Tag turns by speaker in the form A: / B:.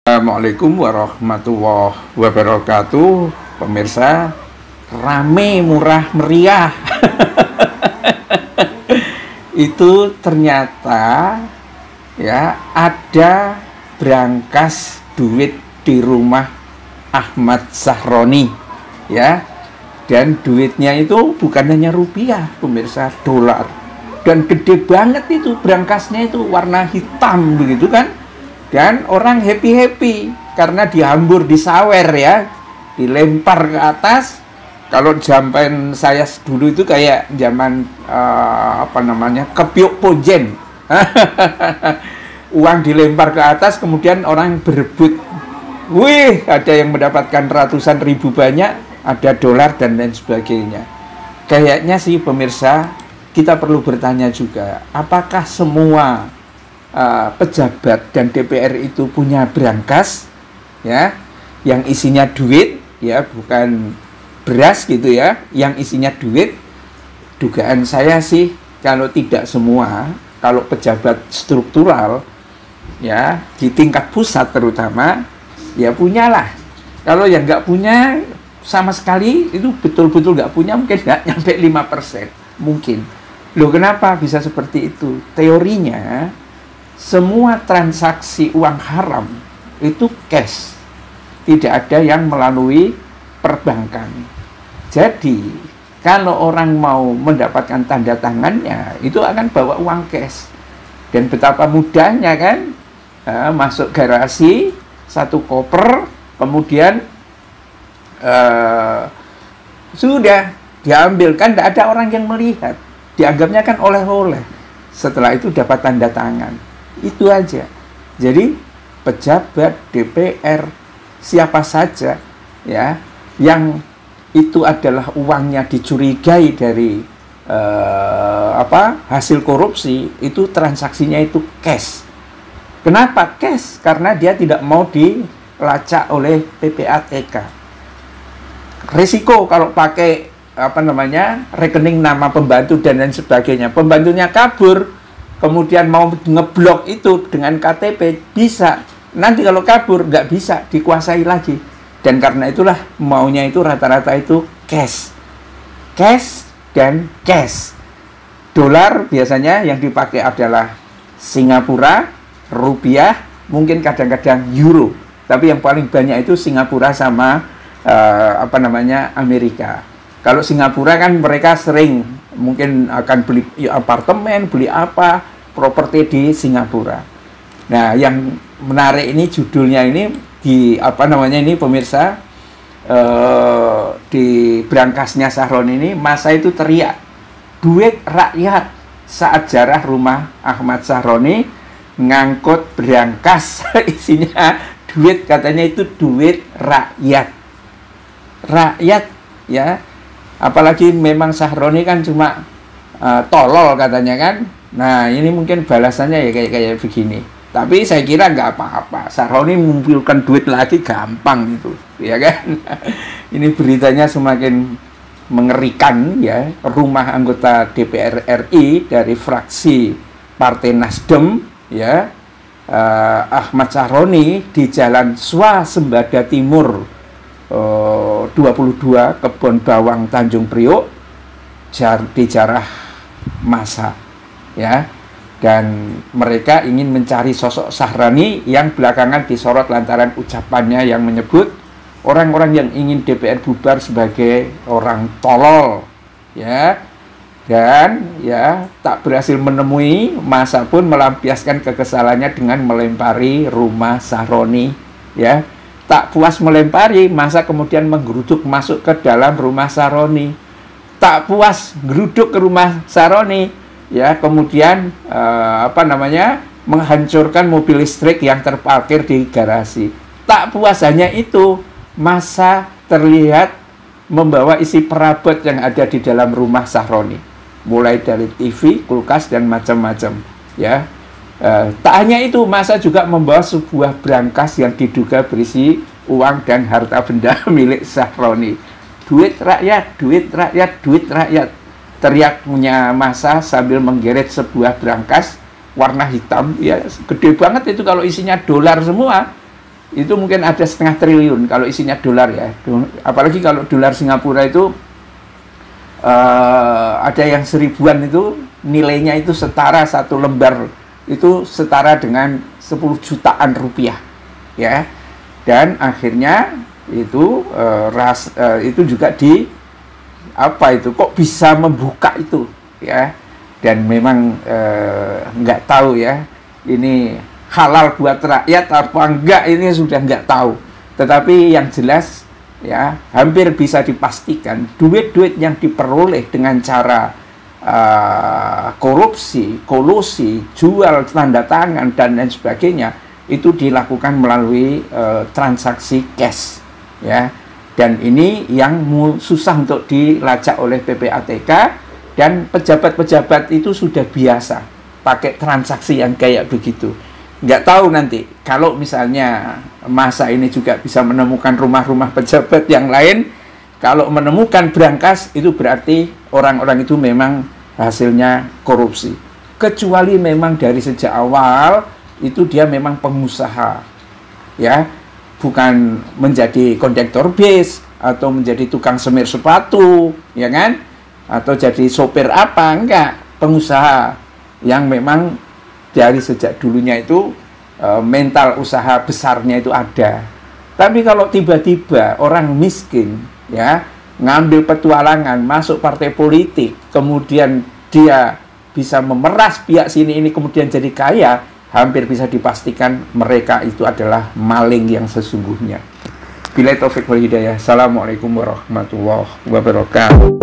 A: Assalamualaikum warahmatullahi wabarakatuh. Pemirsa, rame murah meriah. Itu ternyata ya ada brankas duit di rumah Ahmad Sahroni ya. Dan duitnya itu bukan hanya rupiah, pemirsa, dolar. Dan gede banget itu brankasnya, itu warna hitam begitu kan. Dan orang happy-happy karena dihambur, disawer ya, dilempar ke atas. Kalau zaman saya dulu itu kayak zaman kepiuk pojen. Uang dilempar ke atas, kemudian orang berebut. Wih, ada yang mendapatkan ratusan ribu banyak, ada dolar dan lain sebagainya. Kayaknya sih pemirsa, kita perlu bertanya juga, apakah semua pejabat dan DPR itu punya brankas ya yang isinya duit ya, bukan beras gitu ya, yang isinya duit? Dugaan saya sih kalau tidak semua, kalau pejabat struktural ya di tingkat pusat terutama ya punyalah. Kalau yang nggak punya sama sekali, itu betul-betul nggak punya, mungkin nggak nyampe 5% mungkin. Loh, kenapa bisa seperti itu? Teorinya semua transaksi uang haram itu cash, tidak ada yang melalui perbankan. Jadi kalau orang mau mendapatkan tanda tangannya, itu akan bawa uang cash. Dan betapa mudahnya kan, masuk garasi, satu koper, kemudian sudah diambil, kan tidak ada orang yang melihat, dianggapnya kan oleh-oleh. Setelah itu dapat tanda tangan. Itu aja. Jadi pejabat DPR siapa saja ya yang itu adalah uangnya dicurigai dari hasil korupsi, itu transaksinya itu cash. Kenapa cash? Karena dia tidak mau dilacak oleh PPATK. Risiko kalau pakai rekening nama pembantu dan lain sebagainya, pembantunya kabur, kemudian mau ngeblok itu dengan KTP, bisa. Nanti kalau kabur, nggak bisa dikuasai lagi. Dan karena itulah maunya itu rata-rata itu cash. Cash dan cash. Dolar biasanya yang dipakai adalah Singapura, rupiah, mungkin kadang-kadang euro. Tapi yang paling banyak itu Singapura sama Amerika. Kalau Singapura kan mereka sering mungkin akan beli apartemen, beli apa, properti di Singapura. Nah, yang menarik ini judulnya ini ini pemirsa, di brankasnya Sahroni ini, masa itu teriak, duit rakyat, saat jarah rumah Ahmad Sahroni ngangkut brankas isinya duit, katanya itu duit rakyat. Rakyat ya. Apalagi memang Sahroni kan cuma tolol katanya kan. Nah, ini mungkin balasannya ya kayak begini. Tapi saya kira nggak apa-apa. Sahroni mengumpulkan duit lagi gampang itu, ya kan? Ini beritanya semakin mengerikan ya. Rumah anggota DPR RI dari fraksi Partai Nasdem ya, Ahmad Sahroni di Jalan Swasembada Timur 22 Kebon Bawang Tanjung Priok dijarah massa ya, dan mereka ingin mencari sosok Sahroni yang belakangan disorot lantaran ucapannya yang menyebut orang-orang yang ingin DPR bubar sebagai orang tolol ya. Dan ya tak berhasil menemui, massa pun melampiaskan kekesalannya dengan melempari rumah Sahroni ya. Tak puas melempari, massa kemudian menggeruduk masuk ke dalam rumah Sahroni. Tak puas geruduk ke rumah Sahroni, ya kemudian menghancurkan mobil listrik yang terparkir di garasi. Tak puas hanya itu, massa terlihat membawa isi perabot yang ada di dalam rumah Sahroni, mulai dari TV, kulkas, dan macam-macam. Ya, tak hanya itu, massa juga membawa sebuah brankas yang diduga berisi uang dan harta benda milik Sahroni. Duit rakyat, duit rakyat, duit rakyat, teriaknya massa sambil menggeret sebuah brankas warna hitam, ya gede banget itu. Kalau isinya dolar semua, itu mungkin ada 0,5 triliun kalau isinya dolar ya. Apalagi kalau dolar Singapura itu ada yang 1000-an, itu nilainya itu setara, satu lembar itu setara dengan 10 jutaan rupiah, ya. Dan akhirnya itu itu juga kok bisa membuka itu, ya. Dan memang nggak tahu ya, ini halal buat rakyat apa enggak, ini sudah nggak tahu. Tetapi yang jelas ya, hampir bisa dipastikan duit-duit yang diperoleh dengan cara korupsi, kolusi, jual tanda tangan dan lain sebagainya, itu dilakukan melalui transaksi cash, ya. Dan ini yang susah untuk dilacak oleh PPATK. Dan pejabat-pejabat itu sudah biasa pakai transaksi yang kayak begitu. Nggak tahu nanti kalau misalnya massa ini juga bisa menemukan rumah-rumah pejabat yang lain, kalau menemukan brankas, itu berarti orang-orang itu memang hasilnya korupsi. Kecuali memang dari sejak awal itu dia memang pengusaha, ya, bukan menjadi kondektor bis atau menjadi tukang semir sepatu, ya kan? Atau jadi sopir apa, enggak, pengusaha yang memang dari sejak dulunya itu mental usaha besarnya itu ada. Tapi kalau tiba-tiba orang miskin, ya, ngambil petualangan masuk partai politik, kemudian dia bisa memeras pihak sini ini, kemudian jadi kaya, hampir bisa dipastikan mereka itu adalah maling yang sesungguhnya. Billahi taufiq wal hidayah. Assalamualaikum warahmatullahi wabarakatuh.